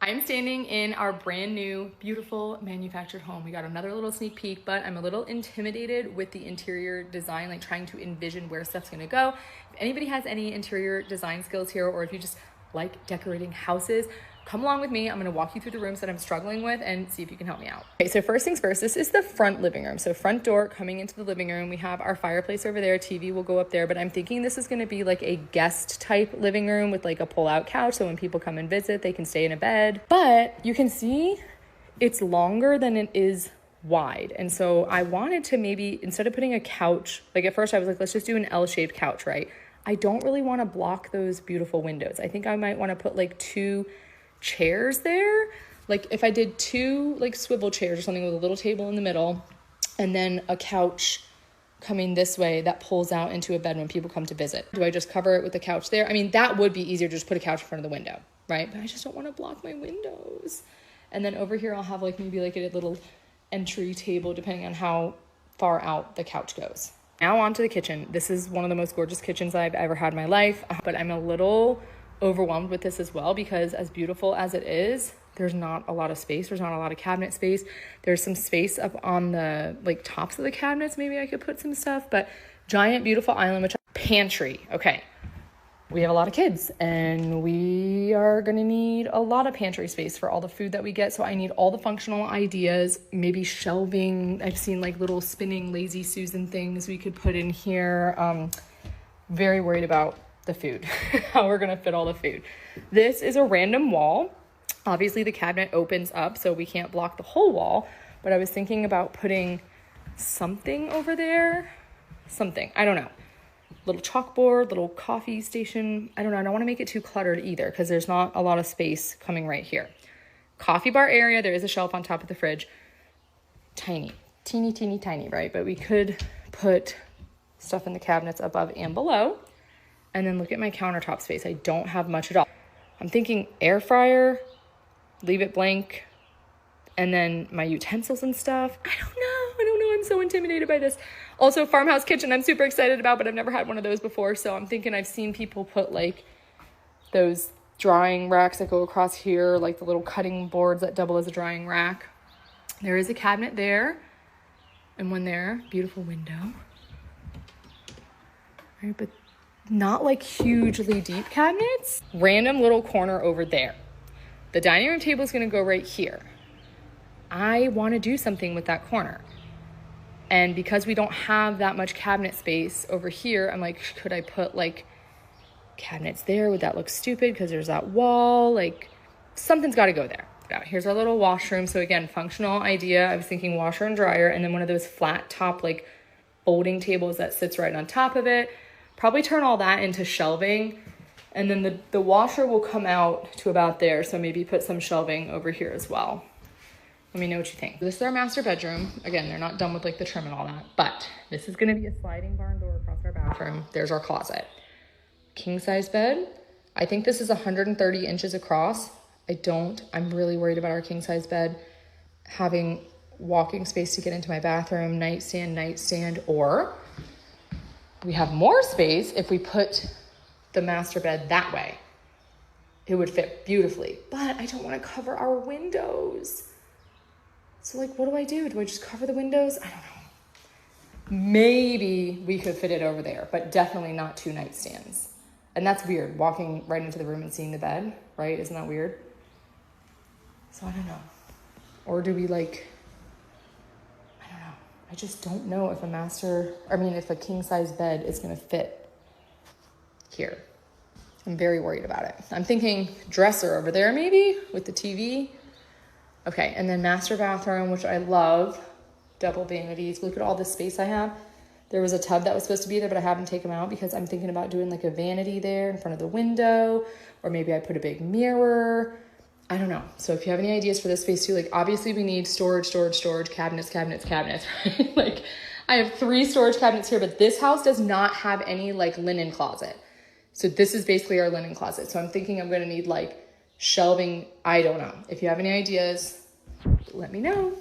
I'm standing in our brand new, beautiful manufactured home. We got another little sneak peek, but I'm a little intimidated with the interior design, like trying to envision where stuff's gonna go. If anybody has any interior design skills here, or if you just like decorating houses, come along with me. I'm gonna walk you through the rooms that I'm struggling with and see if you can help me out. Okay, so first things first, this is the front living room. So front door coming into the living room, we have our fireplace over there, TV will go up there, but I'm thinking this is gonna be like a guest type living room with like a pull-out couch, so when people come and visit, they can stay in a bed. But you can see it's longer than it is wide. And so I wanted to maybe, instead of putting a couch, like at first I was like, let's just do an L-shaped couch, right? I don't really wanna block those beautiful windows. I think I might wanna put like 2 chairs there. Like if I did 2 like swivel chairs or something with a little table in the middle, and then a couch coming this way that pulls out into a bed when people come to visit. Do I just cover it with the couch there? I mean, that would be easier, just put a couch in front of the window, right? But I just don't want to block my windows. And then over here, I'll have like maybe like a little entry table depending on how far out the couch goes. Now onto the kitchen. This is one of the most gorgeous kitchens I've ever had in my life, but I'm a little overwhelmed with this as well, because as beautiful as it is, there's not a lot of space. There's not a lot of cabinet space. There's some space up on the like tops of the cabinets. Maybe I could put some stuff, but giant, beautiful island, which pantry. Okay. We have a lot of kids and we are going to need a lot of pantry space for all the food that we get. So I need all the functional ideas, maybe shelving. I've seen like little spinning Lazy Susan things we could put in here. Very worried about the food, how we're gonna fit all the food. This is a random wall. Obviously the cabinet opens up, so we can't block the whole wall, but I was thinking about putting something over there. Something, I don't know. Little chalkboard, little coffee station. I don't know, I don't wanna make it too cluttered either, because there's not a lot of space coming right here. Coffee bar area, there is a shelf on top of the fridge. Tiny, teeny, teeny, tiny, right? But we could put stuff in the cabinets above and below. And then look at my countertop space. I don't have much at all. I'm thinking air fryer, leave it blank, and then my utensils and stuff. I don't know. I'm so intimidated by this. Also, farmhouse kitchen, I'm super excited about, but I've never had one of those before. So I'm thinking, I've seen people put like those drying racks that go across here, like the little cutting boards that double as a drying rack. There is a cabinet there and one there, beautiful window. All right, but not like hugely deep cabinets. Random little corner over there. The dining room table is gonna go right here. I wanna do something with that corner. And because we don't have that much cabinet space over here, I'm like, could I put like cabinets there? Would that look stupid? Because there's that wall, like something's gotta go there. Now, here's our little washroom. So again, functional idea. I was thinking washer and dryer, and then one of those flat top like folding tables that sits right on top of it. Probably turn all that into shelving, and then the washer will come out to about there, so maybe put some shelving over here as well. Let me know what you think. This is our master bedroom. Again, they're not done with like the trim and all that, but this is gonna be a sliding barn door across our bathroom. There's our closet. King size bed. I think this is 130 inches across. I'm really worried about our king size bed having walking space to get into my bathroom, nightstand, or we have more space if we put the master bed that way. It would fit beautifully, but I don't want to cover our windows. So like, what do I do? Do I just cover the windows? I don't know. Maybe we could fit it over there, but definitely not 2 nightstands. And that's weird, walking right into the room and seeing the bed, right? Isn't that weird? So I don't know. Or do we like, I just don't know if if a king size bed is gonna fit here. I'm very worried about it. I'm thinking dresser over there maybe with the TV. Okay, and then master bathroom, which I love. Double vanities. Look at all this space I have. There was a tub that was supposed to be there, but I haven't taken them out because I'm thinking about doing like a vanity there in front of the window, or maybe I put a big mirror. I don't know. So if you have any ideas for this space too, like obviously we need storage, cabinets, right? Like I have 3 storage cabinets here, but this house does not have any like linen closet. So this is basically our linen closet. So I'm thinking I'm gonna need like shelving. I don't know. If you have any ideas, let me know.